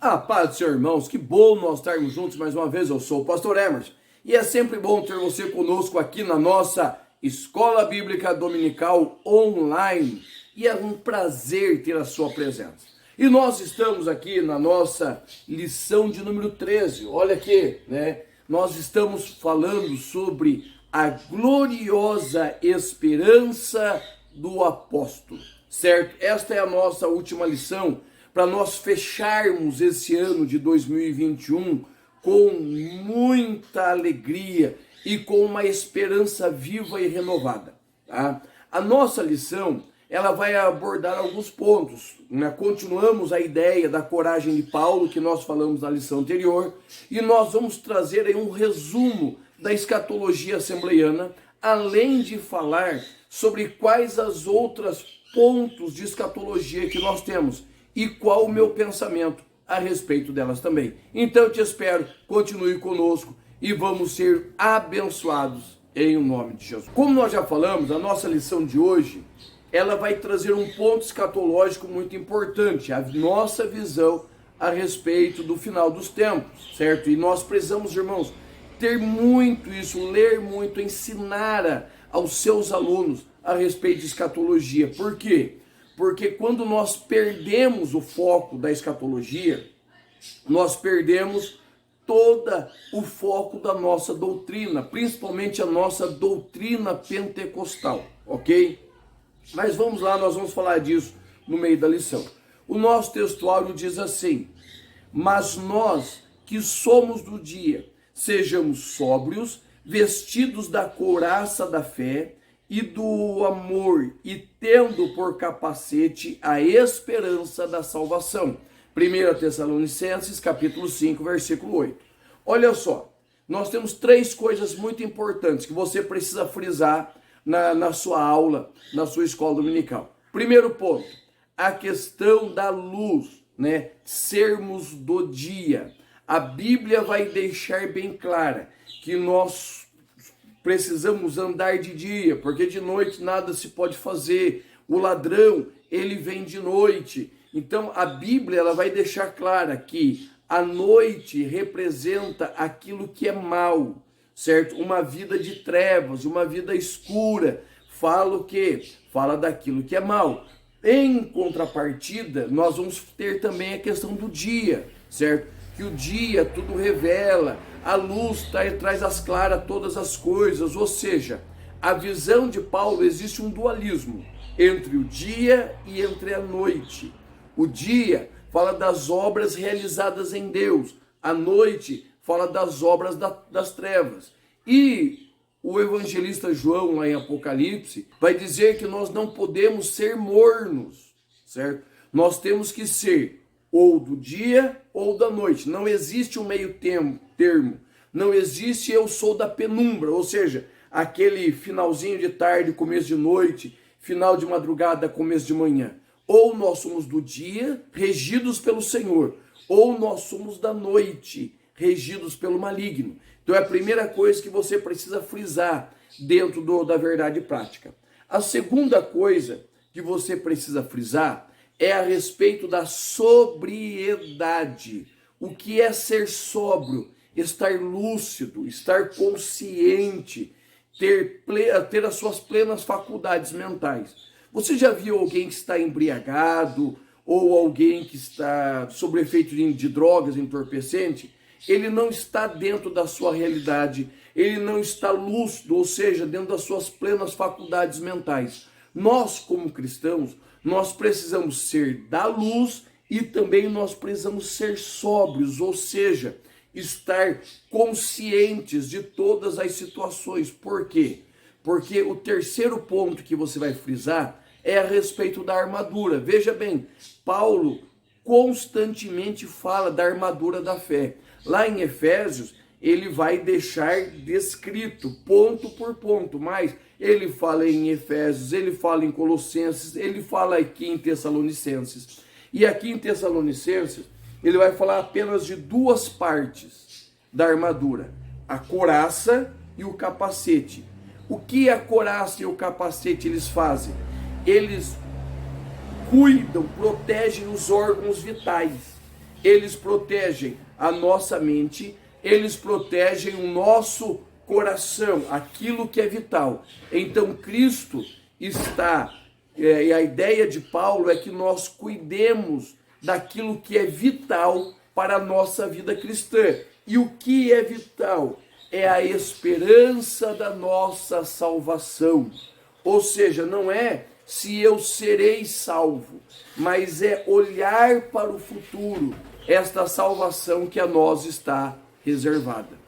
A paz do Senhor, irmãos, que bom nós estarmos juntos mais uma vez. Eu sou o pastor Emerson e é sempre bom ter você conosco aqui na nossa Escola Bíblica Dominical Online e é um prazer ter a sua presença. E nós estamos aqui na nossa lição de número 13, olha aqui, né? Nós estamos falando sobre a gloriosa esperança do apóstolo, certo? Esta é a nossa última lição, para nós fecharmos esse ano de 2021 com muita alegria e com uma esperança viva e renovada. Tá? A nossa lição, ela vai abordar alguns pontos, né? Continuamos a ideia da coragem de Paulo, que nós falamos na lição anterior, e nós vamos trazer aí um resumo da escatologia assembleiana, além de falar sobre quais as outras pontos de escatologia que nós temos, e qual o meu pensamento a respeito delas também. Então eu te espero, continue conosco e vamos ser abençoados em nome de Jesus. Como nós já falamos, a nossa lição de hoje, ela vai trazer um ponto escatológico muito importante, a nossa visão a respeito do final dos tempos, certo? E nós precisamos, irmãos, ter muito isso, ler muito, ensinar aos seus alunos a respeito de escatologia. Por quê? Porque quando nós perdemos o foco da escatologia, nós perdemos todo o foco da nossa doutrina, principalmente a nossa doutrina pentecostal, ok? Mas vamos lá, nós vamos falar disso no meio da lição. O nosso textuário diz assim: mas nós que somos do dia, sejamos sóbrios, vestidos da couraça da fé e do amor, e tendo por capacete a esperança da salvação. 1 Tessalonicenses, capítulo 5, versículo 8. Olha só, nós temos três coisas muito importantes que você precisa frisar na sua aula, na sua escola dominical. Primeiro ponto, a questão da luz, né? Sermos do dia. A Bíblia vai deixar bem clara que nós precisamos andar de dia, porque de noite nada se pode fazer. O ladrão, ele vem de noite. Então a Bíblia, ela vai deixar clara que a noite representa aquilo que é mal, certo? Uma vida de trevas, uma vida escura. Fala o quê? Fala daquilo que é mal. Em contrapartida, nós vamos ter também a questão do dia, certo? Que o dia tudo revela, a luz traz às claras todas as coisas, ou seja, a visão de Paulo, existe um dualismo entre o dia e entre a noite. O dia fala das obras realizadas em Deus, a noite fala das obras das trevas. E o evangelista João, lá em Apocalipse, vai dizer que nós não podemos ser mornos, certo? Nós temos que ser ou do dia ou da noite. Não existe um meio termo. Não existe eu sou da penumbra, ou seja, aquele finalzinho de tarde, começo de noite, final de madrugada, começo de manhã. Ou nós somos do dia, regidos pelo Senhor, ou nós somos da noite, regidos pelo maligno. Então é a primeira coisa que você precisa frisar dentro da verdade prática. A segunda coisa que você precisa frisar é a respeito da sobriedade. O que é ser sóbrio? Estar lúcido, estar consciente, ter as suas plenas faculdades mentais. Você já viu alguém que está embriagado ou alguém que está sob efeito de drogas entorpecente? Ele não está dentro da sua realidade, ele não está lúcido, ou seja, dentro das suas plenas faculdades mentais. Nós, como cristãos, nós precisamos ser da luz e também nós precisamos ser sóbrios, ou seja, estar conscientes de todas as situações. Por quê? Porque o terceiro ponto que você vai frisar é a respeito da armadura. Veja bem, Paulo constantemente fala da armadura da fé. Lá em Efésios, ele vai deixar descrito ponto por ponto, mas ele fala em Efésios, ele fala em Colossenses, ele fala aqui em Tessalonicenses. E aqui em Tessalonicenses, ele vai falar apenas de duas partes da armadura: a couraça e o capacete. O que a couraça e o capacete eles fazem? Eles cuidam, protegem os órgãos vitais. eles protegem a nossa mente, eles protegem o nosso coração, aquilo que é vital. Então Cristo está, e a ideia de Paulo é que nós cuidemos daquilo que é vital para a nossa vida cristã. E o que é vital? É a esperança da nossa salvação. Ou seja, não é se eu serei salvo, mas é olhar para o futuro, esta salvação que a nós está reservada.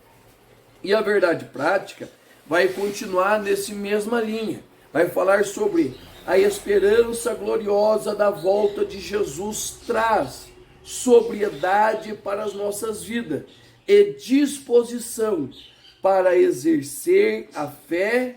E a verdade prática vai continuar nessa mesma linha. Vai falar sobre a esperança gloriosa da volta de Jesus traz sobriedade para as nossas vidas e disposição para exercer a fé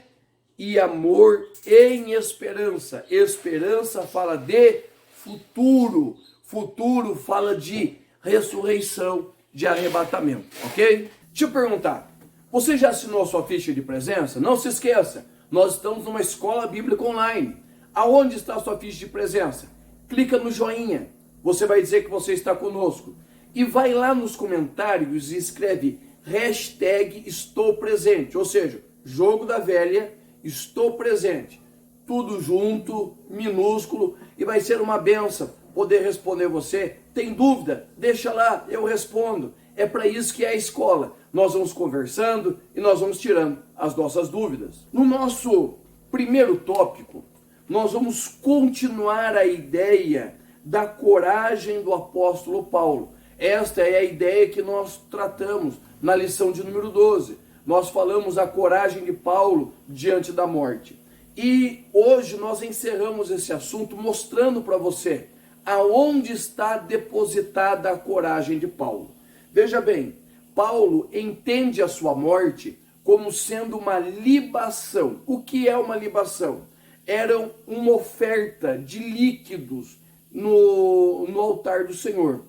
e amor em esperança. Esperança fala de futuro. Futuro fala de ressurreição, de arrebatamento, ok? Deixa eu perguntar, você já assinou a sua ficha de presença? Não se esqueça, nós estamos numa escola bíblica online. Aonde está a sua ficha de presença? Clica no joinha, você vai dizer que você está conosco. E vai lá nos comentários e escreve hashtag estou presente, ou seja, jogo da velha, estou presente. Tudo junto, minúsculo, e vai ser uma benção poder responder você. Tem dúvida? Deixa lá, eu respondo. É para isso que é a escola. Nós vamos conversando e nós vamos tirando as nossas dúvidas. No nosso primeiro tópico, nós vamos continuar a ideia da coragem do apóstolo Paulo. Esta é a ideia que nós tratamos na lição de número 12. Nós falamos a coragem de Paulo diante da morte. E hoje nós encerramos esse assunto mostrando para você aonde está depositada a coragem de Paulo. Veja bem, Paulo entende a sua morte como sendo uma libação. O que é uma libação? Era uma oferta de líquidos no altar do Senhor.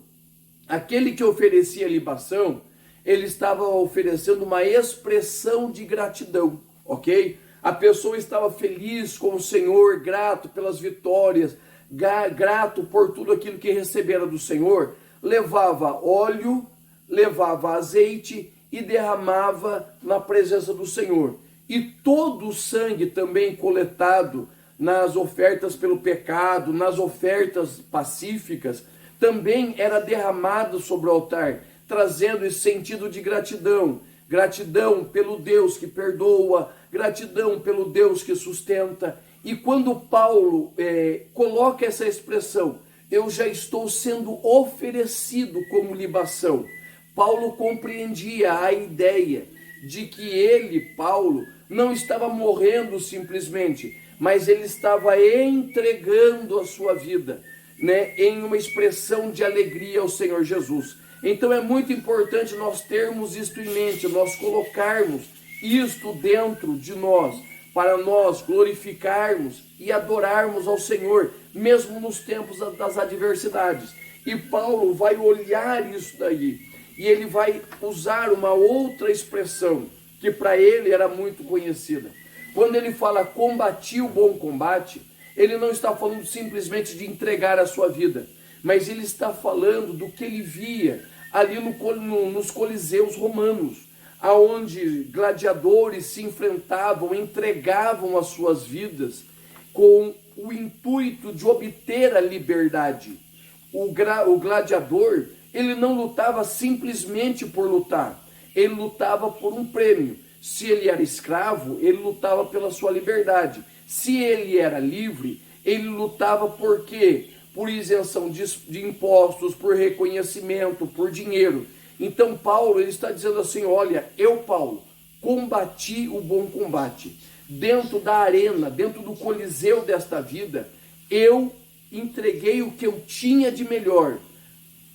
Aquele que oferecia a libação, ele estava oferecendo uma expressão de gratidão, ok? A pessoa estava feliz com o Senhor, grato pelas vitórias, grato por tudo aquilo que recebera do Senhor, levava óleo, levava azeite e derramava na presença do Senhor. E todo o sangue também coletado nas ofertas pelo pecado, nas ofertas pacíficas, também era derramado sobre o altar, trazendo esse sentido de gratidão. Gratidão pelo Deus que perdoa, gratidão pelo Deus que sustenta. E quando Paulo coloca essa expressão, eu já estou sendo oferecido como libação, Paulo compreendia a ideia de que ele, Paulo, não estava morrendo simplesmente, mas ele estava entregando a sua vida, em uma expressão de alegria ao Senhor Jesus. Então é muito importante nós termos isto em mente, nós colocarmos isto dentro de nós, para nós glorificarmos e adorarmos ao Senhor, mesmo nos tempos das adversidades. E Paulo vai olhar isso daí, e ele vai usar uma outra expressão, que para ele era muito conhecida. Quando ele fala combati o bom combate, ele não está falando simplesmente de entregar a sua vida, mas ele está falando do que ele via ali nos coliseus romanos, aonde gladiadores se enfrentavam, entregavam as suas vidas com o intuito de obter a liberdade. O gladiador, ele não lutava simplesmente por lutar, ele lutava por um prêmio. Se ele era escravo, ele lutava pela sua liberdade. Se ele era livre, ele lutava por quê? Por isenção de impostos, por reconhecimento, por dinheiro. Então Paulo, ele está dizendo assim, olha, eu, Paulo, combati o bom combate. Dentro da arena, dentro do coliseu desta vida, eu entreguei o que eu tinha de melhor.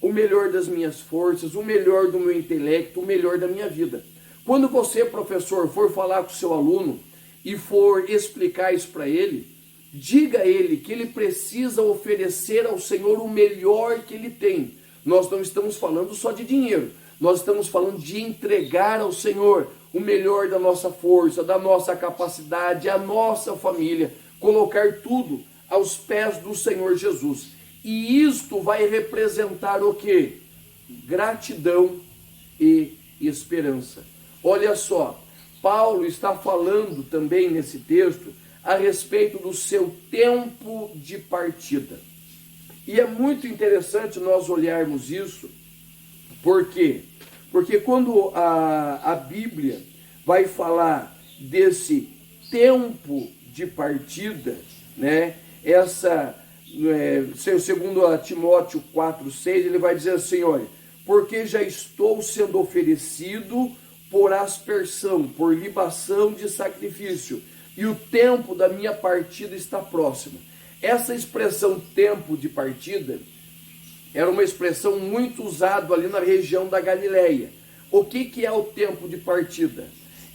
O melhor das minhas forças, o melhor do meu intelecto, o melhor da minha vida. Quando você, professor, for falar com o seu aluno e for explicar isso para ele, diga a ele que ele precisa oferecer ao Senhor o melhor que ele tem. Nós não estamos falando só de dinheiro, nós estamos falando de entregar ao Senhor o melhor da nossa força, da nossa capacidade, a nossa família, colocar tudo aos pés do Senhor Jesus. E isto vai representar o quê? gratidão e esperança. Olha só, Paulo está falando também nesse texto a respeito do seu tempo de partida. E é muito interessante nós olharmos isso. Por quê? Porque quando a Bíblia vai falar desse tempo de partida, né? Segundo a Timóteo 4,6, ele vai dizer assim, olha, porque já estou sendo oferecido por aspersão, por libação de sacrifício, e o tempo da minha partida está próximo. Essa expressão tempo de partida era uma expressão muito usada ali na região da Galileia. O que é o tempo de partida?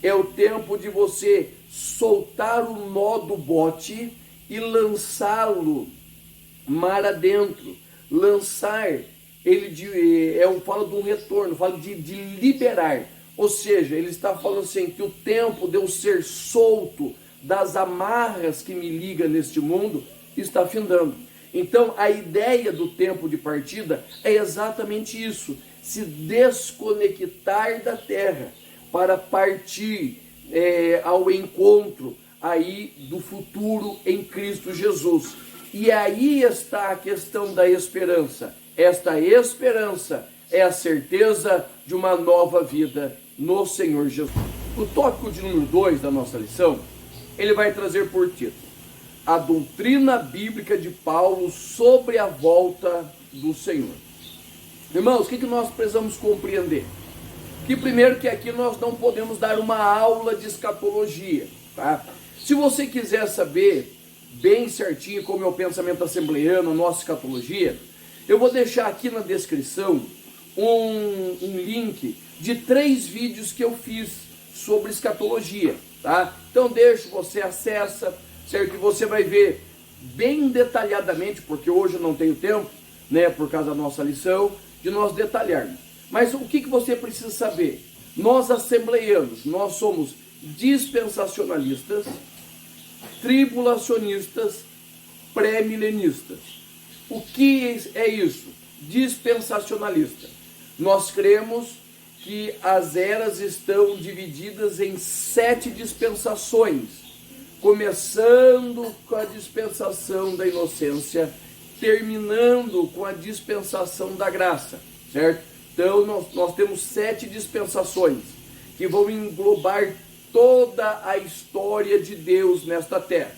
É o tempo de você soltar o nó do bote e lançá-lo mar adentro. Lançar, fala de um retorno, fala de liberar. Ou seja, ele está falando assim, que o tempo de eu ser solto das amarras que me ligam neste mundo está findando. Então, a ideia do tempo de partida é exatamente isso, se desconectar da terra para partir ao encontro aí do futuro em Cristo Jesus. E aí está a questão da esperança. Esta esperança é a certeza de uma nova vida no Senhor Jesus. O tópico de número 2 da nossa lição, ele vai trazer por título a doutrina bíblica de Paulo sobre a volta do Senhor. Irmãos, o que nós precisamos compreender? Que primeiro que aqui nós não podemos dar uma aula de escatologia, tá? Se você quiser saber bem certinho como é o pensamento assembleano, a nossa escatologia, eu vou deixar aqui na descrição um link de 3 vídeos que eu fiz sobre escatologia, tá? Então você acessa, certo? Que você vai ver bem detalhadamente, porque hoje eu não tenho tempo, né, por causa da nossa lição, de nós detalharmos. Mas o que você precisa saber? Nós assembleianos, nós somos dispensacionalistas, tribulacionistas, pré-milenistas. O que é isso? Dispensacionalista. Nós cremos que as eras estão divididas em 7 dispensações, começando com a dispensação da inocência, terminando com a dispensação da graça, certo? Então nós temos 7 dispensações que vão englobar toda a história de Deus nesta terra.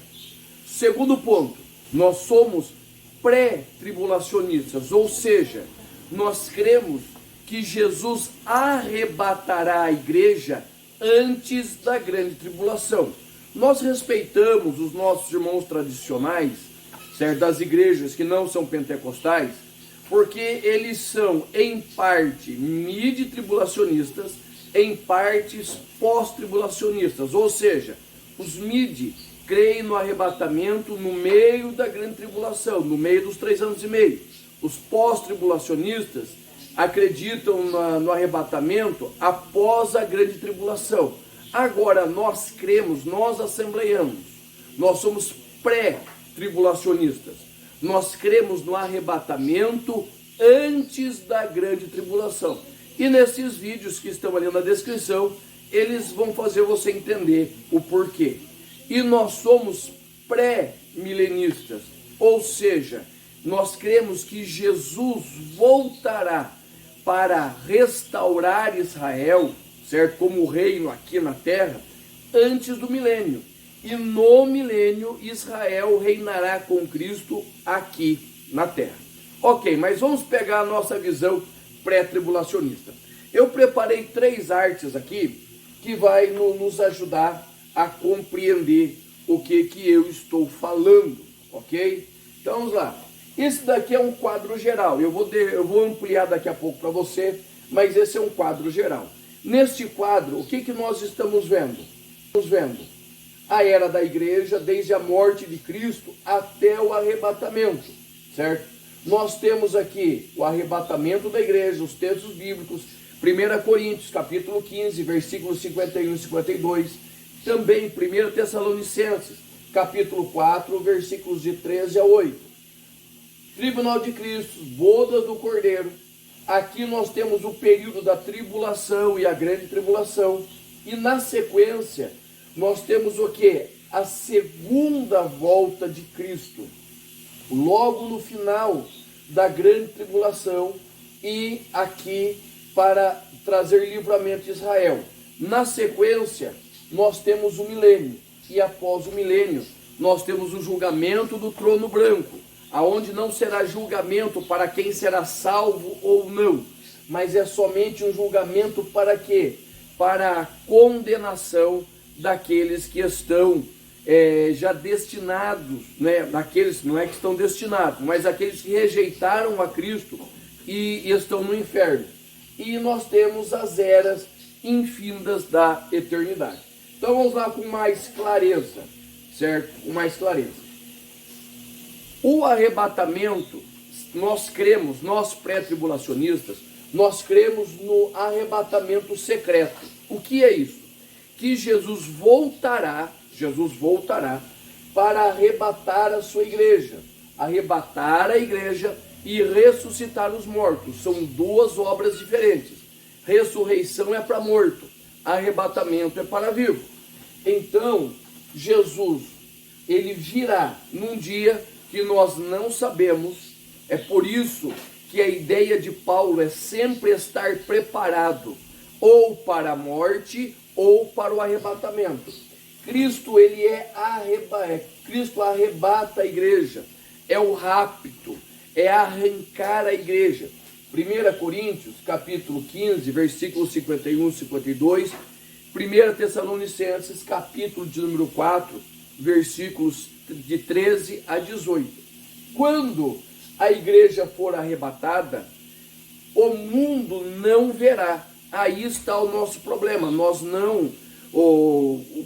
Segundo ponto, nós somos pré-tribulacionistas, ou seja, nós cremos que Jesus arrebatará a igreja antes da grande tribulação. Nós respeitamos os nossos irmãos tradicionais, certo? Das igrejas que não são pentecostais, porque eles são, em parte, mid-tribulacionistas, em partes pós-tribulacionistas. Ou seja, os mid creem no arrebatamento no meio da grande tribulação, no meio dos 3 anos e meio. Os pós-tribulacionistas acreditam no arrebatamento após a grande tribulação. Agora, nós cremos, nós assembleianos, nós somos pré-tribulacionistas. Nós cremos no arrebatamento antes da grande tribulação. E nesses vídeos que estão ali na descrição, eles vão fazer você entender o porquê. E nós somos pré-milenistas, ou seja, nós cremos que Jesus voltará para restaurar Israel, certo? Como reino aqui na terra, antes do milênio. E no milênio, Israel reinará com Cristo aqui na terra. Ok, mas vamos pegar a nossa visão pré-tribulacionista. Eu preparei 3 artes aqui que vai nos ajudar a compreender o que eu estou falando, ok? Então vamos lá. Esse daqui é um quadro geral. Eu vou ampliar daqui a pouco para você, mas esse é um quadro geral. Neste quadro, o que nós estamos vendo? Estamos vendo a era da igreja, desde a morte de Cristo até o arrebatamento, certo? Nós temos aqui o arrebatamento da igreja, os textos bíblicos, 1 Coríntios, capítulo 15, versículos 51 e 52, também 1 Tessalonicenses, capítulo 4, versículos de 13 a 8. Tribunal de Cristo, bodas do Cordeiro, Aqui nós temos o período da tribulação e a grande tribulação. E na sequência, nós temos o quê? A segunda volta de Cristo. Logo no final da grande tribulação e aqui para trazer livramento a Israel. Na sequência, nós temos o milênio. E após o milênio, nós temos o julgamento do trono branco, aonde não será julgamento para quem será salvo ou não, mas é somente um julgamento para quê? Para a condenação daqueles que estão já destinados, né? Daqueles, não é que estão destinados, mas aqueles que rejeitaram a Cristo e estão no inferno. E nós temos as eras infindas da eternidade. Então vamos lá com mais clareza, certo? Com mais clareza. O arrebatamento, nós cremos, nós pré-tribulacionistas, nós cremos no arrebatamento secreto. O que é isso? Que Jesus voltará para arrebatar a sua igreja, arrebatar a igreja e ressuscitar os mortos. São duas obras diferentes. Ressurreição é para morto, arrebatamento é para vivo. Então, Jesus, ele virá num dia que nós não sabemos. É por isso que a ideia de Paulo é sempre estar preparado, ou para a morte, ou para o arrebatamento. Cristo, Cristo arrebata a igreja, é o rapto, é arrancar a igreja. 1 Coríntios, capítulo 15, versículos 51 e 52, 1 Tessalonicenses, capítulo de número 4, versículos de 13 a 18. Quando a igreja for arrebatada, o mundo não verá. Aí está o nosso problema. Nós não,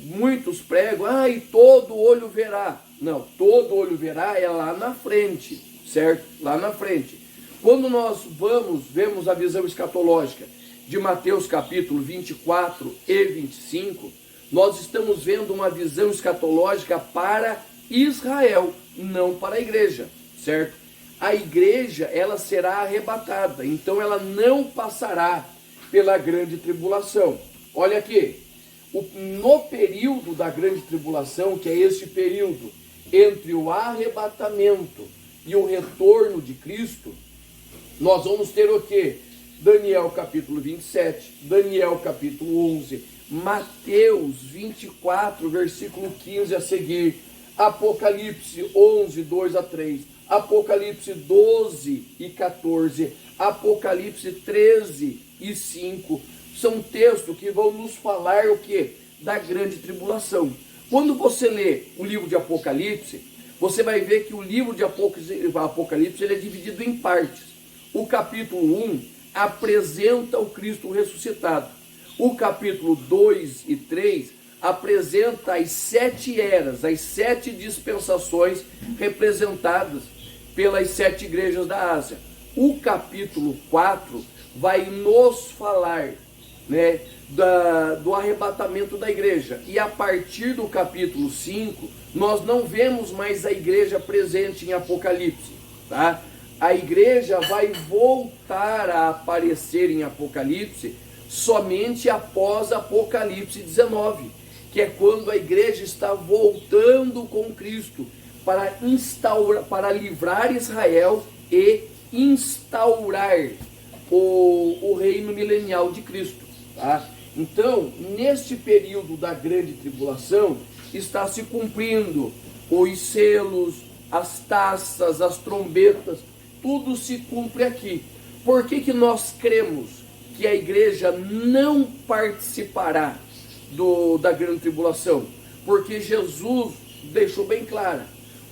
muitos pregam, e todo olho verá. Não, todo olho verá é lá na frente, certo? Lá na frente. Quando nós vemos a visão escatológica de Mateus capítulo 24 e 25, nós estamos vendo uma visão escatológica para Israel, não para a igreja, certo? A igreja, ela será arrebatada, então ela não passará pela grande tribulação. Olha aqui, no período da grande tribulação, que é esse período entre o arrebatamento e o retorno de Cristo, nós vamos ter o quê? Daniel capítulo 27, Daniel capítulo 11, Mateus 24, versículo 15 a seguir, Apocalipse 11, 2 a 3, Apocalipse 12 e 14, Apocalipse 13 e 5, são textos que vão nos falar o quê? Da grande tribulação. Quando você lê o livro de Apocalipse, você vai ver que o livro de Apocalipse ele é dividido em partes. O capítulo 1 apresenta o Cristo ressuscitado. O capítulo 2 e 3 apresenta as 7 eras, as 7 dispensações representadas pelas 7 igrejas da Ásia. O capítulo 4 vai nos falar, né, do arrebatamento da igreja. E a partir do capítulo 5, nós não vemos mais a igreja presente em Apocalipse, tá? A igreja vai voltar a aparecer em Apocalipse somente após Apocalipse 19, que é quando a igreja está voltando com Cristo para livrar Israel e instaurar o reino milenial de Cristo, tá? Então, neste período da grande tribulação, está se cumprindo os selos, as taças, as trombetas, tudo se cumpre aqui. Por que nós cremos que a igreja não participará da grande tribulação? Porque Jesus deixou bem claro,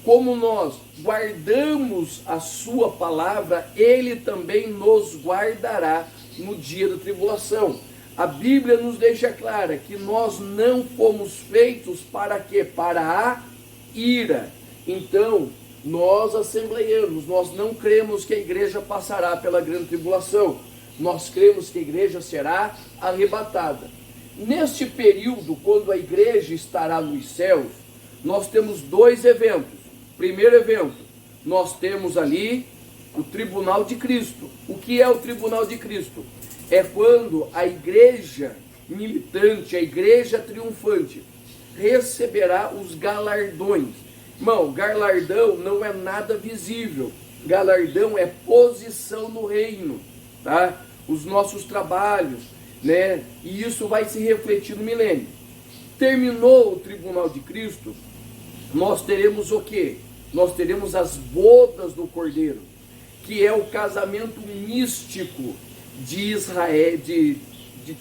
como nós guardamos a sua palavra, ele também nos guardará no dia da tribulação. A Bíblia nos deixa clara que nós não fomos feitos para quê? Para a ira. Então, nós assembleianos, nós não cremos que a igreja passará pela grande tribulação. Nós cremos que a igreja será arrebatada. Neste período, quando a igreja estará nos céus, nós temos 2 eventos. Primeiro evento, nós temos ali o tribunal de Cristo. O que é o tribunal de Cristo? É quando a igreja militante, a igreja triunfante, receberá os galardões. Irmão, galardão não é nada visível. Galardão é posição no reino, tá? Os nossos trabalhos, né? E isso vai se refletir no milênio. Terminou o tribunal de Cristo, nós teremos o quê? Nós teremos as bodas do Cordeiro, que é o casamento místico de Israel, de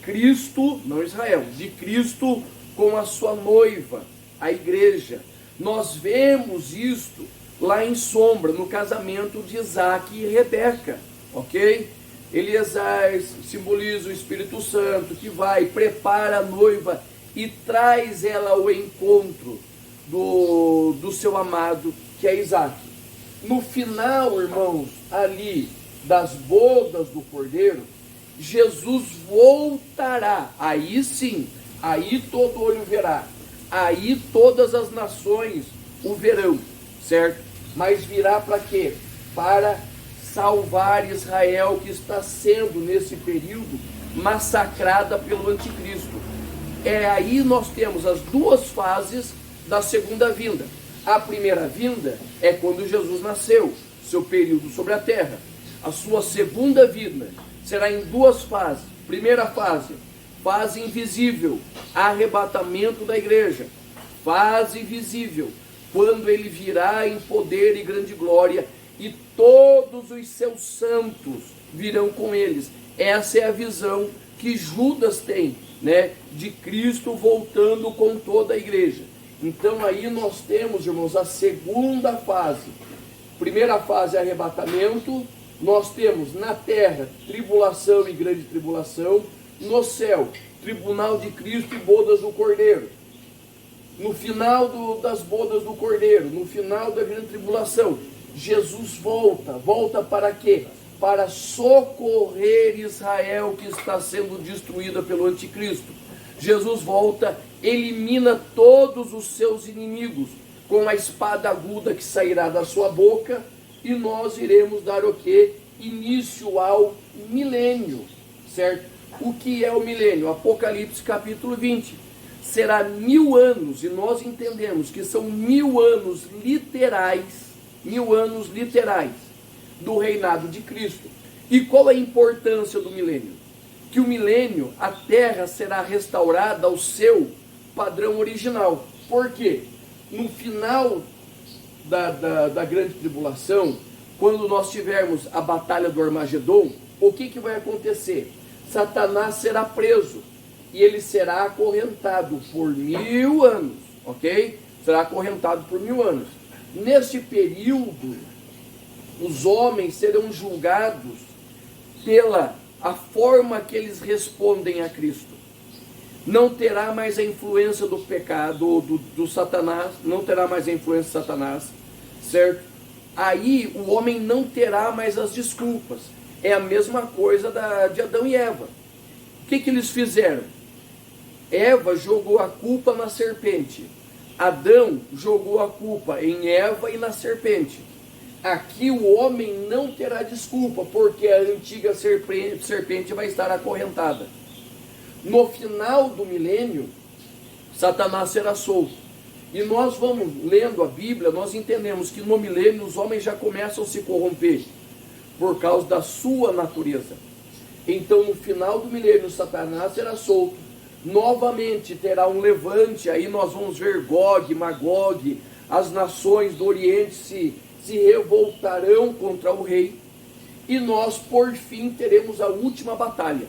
Cristo, não Israel, de Cristo com a sua noiva, a igreja. Nós vemos isto lá em sombra, no casamento de Isaac e Rebeca, ok? Eleazar simboliza o Espírito Santo, que vai, prepara a noiva e traz ela ao encontro do seu amado, que é Isaac. No final, irmãos, ali das bodas do Cordeiro, Jesus voltará. Aí sim, aí todo olho verá. Aí todas as nações o verão, certo? Mas virá para quê? Para salvar Israel, que está sendo, nesse período, massacrada pelo anticristo. Aí nós temos as duas fases da segunda vinda. A primeira vinda é quando Jesus nasceu, seu período sobre a terra. A sua segunda vinda será em duas fases. Primeira fase, fase invisível, arrebatamento da igreja. Fase visível, quando ele virá em poder e grande glória, e todos os seus santos virão com eles. Essa é a visão que Judas tem, né, de Cristo voltando com toda a igreja. Então aí nós temos, irmãos, a segunda fase. Primeira fase é arrebatamento. Nós temos na terra tribulação e grande tribulação. No céu, tribunal de Cristo e bodas do Cordeiro. No final das bodas do Cordeiro, no final da grande tribulação, Jesus volta para quê? Para socorrer Israel, que está sendo destruída pelo anticristo. Jesus volta, elimina todos os seus inimigos com a espada aguda que sairá da sua boca, e nós iremos dar o quê? Início ao milênio, certo? O que é o milênio? Apocalipse capítulo 20. Será 1000 anos, e nós entendemos que são 1000 anos literais, 1000 anos literais do reinado de Cristo. E qual é a importância do milênio? Que o milênio, a terra será restaurada ao seu padrão original. Por quê? No final da grande tribulação, quando nós tivermos a batalha do Armagedon, o que vai acontecer? Satanás será preso e ele será acorrentado por 1000 anos, ok? Será acorrentado por 1000 anos. Neste período, os homens serão julgados pela a forma que eles respondem a Cristo. Não terá mais a influência do pecado, do Satanás, não terá mais a influência de Satanás, certo? Aí o homem não terá mais as desculpas. É a mesma coisa de Adão e Eva. O que eles fizeram? Eva jogou a culpa na serpente. Adão jogou a culpa em Eva e na serpente. Aqui o homem não terá desculpa, porque a antiga serpente vai estar acorrentada. No final do milênio, Satanás será solto. E nós vamos lendo a Bíblia, nós entendemos que no milênio os homens já começam a se corromper por causa da sua natureza. Então no final do milênio Satanás será solto. Novamente terá um levante, aí nós vamos ver Gog, Magog, as nações do Oriente se revoltarão contra o rei, e nós por fim teremos a última batalha.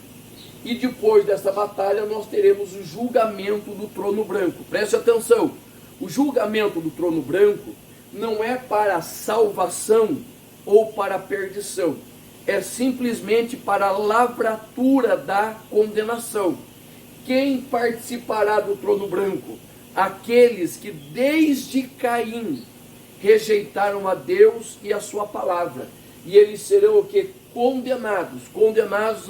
E depois dessa batalha nós teremos o julgamento do trono branco. Preste atenção, o julgamento do trono branco não é para a salvação ou para a perdição, é simplesmente para a lavratura da condenação. Quem participará do trono branco? Aqueles que desde Caim rejeitaram a Deus e a sua palavra. E eles serão o que? Condenados. Condenados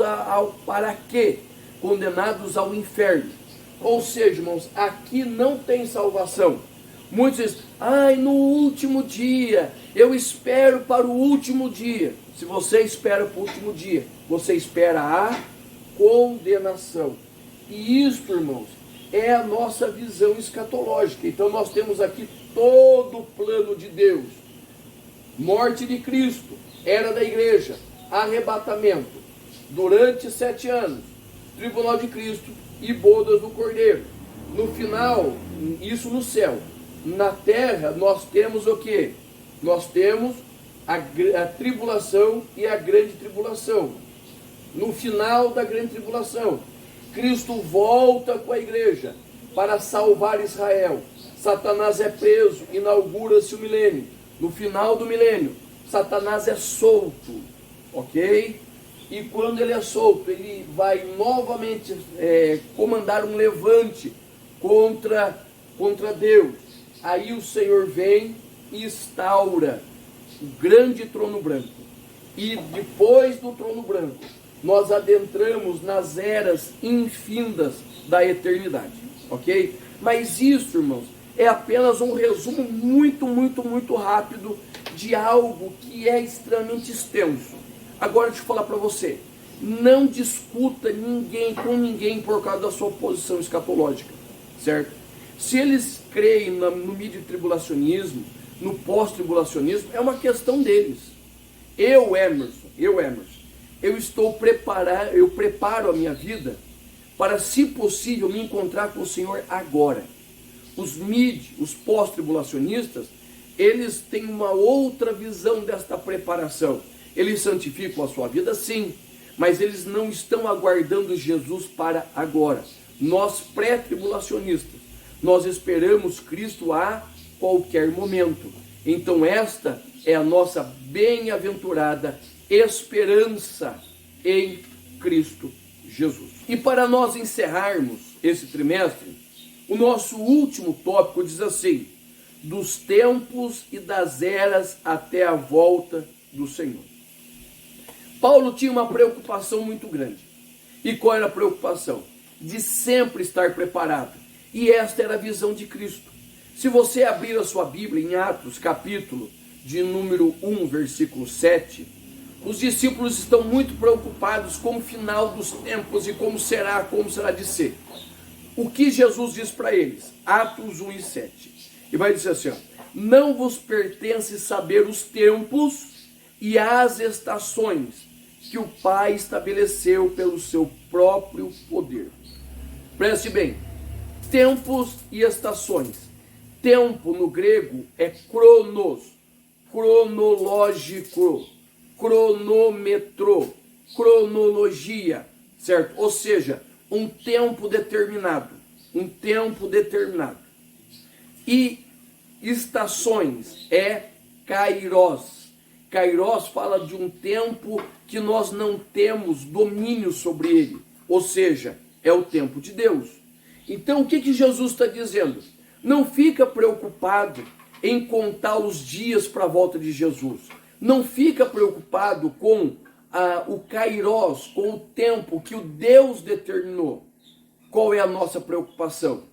para quê? Condenados ao inferno. Ou seja, irmãos, aqui não tem salvação. Muitos dizem, ai, no último dia, eu espero para o último dia. Se você espera para o último dia, você espera a condenação. E isso, irmãos, é a nossa visão escatológica. Então nós temos aqui todo o plano de Deus. Morte de Cristo, era da igreja, arrebatamento, durante 7 anos, tribunal de Cristo e bodas do Cordeiro. No final, isso no céu. Na terra, nós temos o quê? Nós temos a tribulação e a grande tribulação. No final da grande tribulação, Cristo volta com a igreja para salvar Israel. Satanás é preso, inaugura-se o milênio. No final do milênio, Satanás é solto, ok? E quando ele é solto, ele vai novamente comandar um levante contra Deus. Aí o Senhor vem e instaura o grande trono branco. E depois do trono branco, nós adentramos nas eras infindas da eternidade, ok? Mas isso, irmãos, é apenas um resumo muito rápido de algo que é extremamente extenso. Agora deixa eu falar para você, não discuta com ninguém por causa da sua posição escatológica, certo? Se eles creem no midi-tribulacionismo, no pós-tribulacionismo, é uma questão deles. Eu, Emerson, eu preparo a minha vida para, se possível, me encontrar com o Senhor agora. Os pós-tribulacionistas, eles têm uma outra visão desta preparação. Eles santificam a sua vida, sim, mas eles não estão aguardando Jesus para agora. Nós, pré-tribulacionistas, nós esperamos Cristo a qualquer momento. Então esta é a nossa bem-aventurada esperança em Cristo Jesus. E para nós encerrarmos esse trimestre, o nosso último tópico diz assim: dos tempos e das eras até a volta do Senhor. Paulo tinha uma preocupação muito grande. E qual era a preocupação? De sempre estar preparado. E esta era a visão de Cristo. Se você abrir a sua Bíblia em Atos, capítulo de número 1, versículo 7, os discípulos estão muito preocupados com o final dos tempos e como será de ser. O que Jesus diz para eles? Atos 1 e 7. E vai dizer assim, ó, não vos pertence saber os tempos e as estações que o Pai estabeleceu pelo seu próprio poder. Preste bem, tempos e estações. Tempo no grego é cronos, cronológico, cronômetro, cronologia, certo? Ou seja, um tempo determinado, E estações é kairos. Kairos fala de um tempo que nós não temos domínio sobre ele, ou seja, é o tempo de Deus. Então o que Jesus está dizendo? Não fica preocupado em contar os dias para a volta de Jesus. Não fica preocupado com o kairos, com o tempo que o Deus determinou. Qual é a nossa preocupação?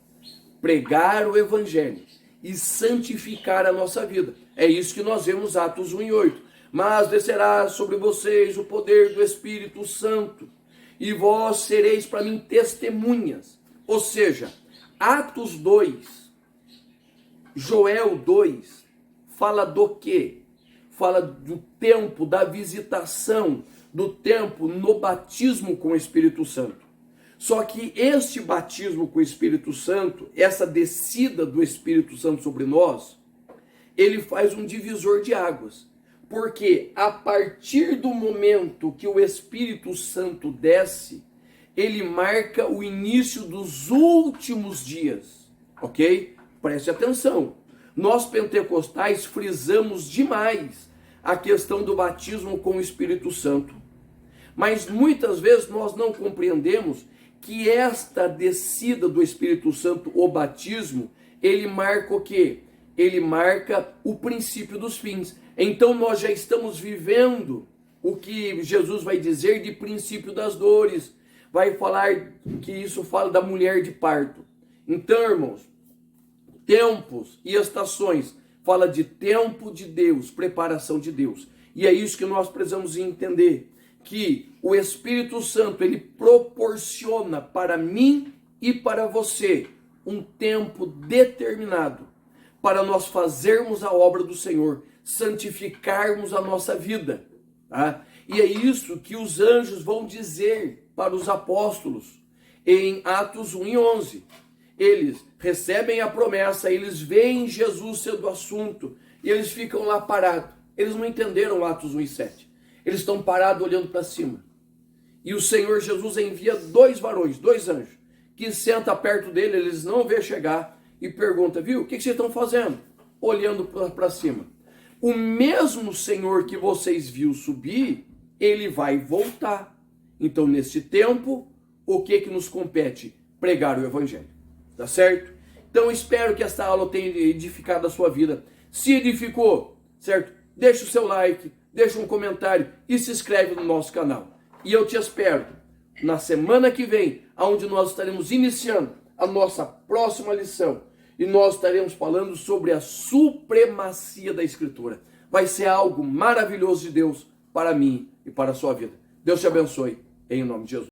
Pregar o evangelho e santificar a nossa vida. É isso que nós vemos Atos 1 e 8. Mas descerá sobre vocês o poder do Espírito Santo, e vós sereis para mim testemunhas. Ou seja, Atos 2, Joel 2, fala do quê? Fala do tempo da visitação, do tempo no batismo com o Espírito Santo. Só que este batismo com o Espírito Santo, essa descida do Espírito Santo sobre nós, ele faz um divisor de águas. Porque a partir do momento que o Espírito Santo desce, ele marca o início dos últimos dias, ok? Preste atenção. Nós pentecostais frisamos demais a questão do batismo com o Espírito Santo. Mas muitas vezes nós não compreendemos que esta descida do Espírito Santo, o batismo, ele marca o quê? Ele marca o princípio dos fins. Então nós já estamos vivendo o que Jesus vai dizer de princípio das dores. Vai falar que isso fala da mulher de parto. Então, irmãos, tempos e estações, fala de tempo de Deus, preparação de Deus. E é isso que nós precisamos entender, que o Espírito Santo, ele proporciona para mim e para você um tempo determinado para nós fazermos a obra do Senhor, santificarmos a nossa vida, tá? E é isso que os anjos vão dizer para os apóstolos em Atos 1 e 11. Eles recebem a promessa, eles veem Jesus sendo assunto, e eles ficam lá parados. Eles não entenderam Atos 1 e 7. Eles estão parados olhando para cima. E o Senhor Jesus envia dois varões, dois anjos, que senta perto dele, eles não vê chegar, e pergunta, viu, o que vocês estão fazendo? Olhando para cima. O mesmo Senhor que vocês viu subir, ele vai voltar. Então, nesse tempo, o que nos compete? Pregar o Evangelho. Tá certo? Então, espero que esta aula tenha edificado a sua vida. Se edificou, certo? Deixa o seu like, deixa um comentário e se inscreve no nosso canal. E eu te espero na semana que vem, onde nós estaremos iniciando a nossa próxima lição. E nós estaremos falando sobre a supremacia da Escritura. Vai ser algo maravilhoso de Deus para mim e para a sua vida. Deus te abençoe, em nome de Jesus.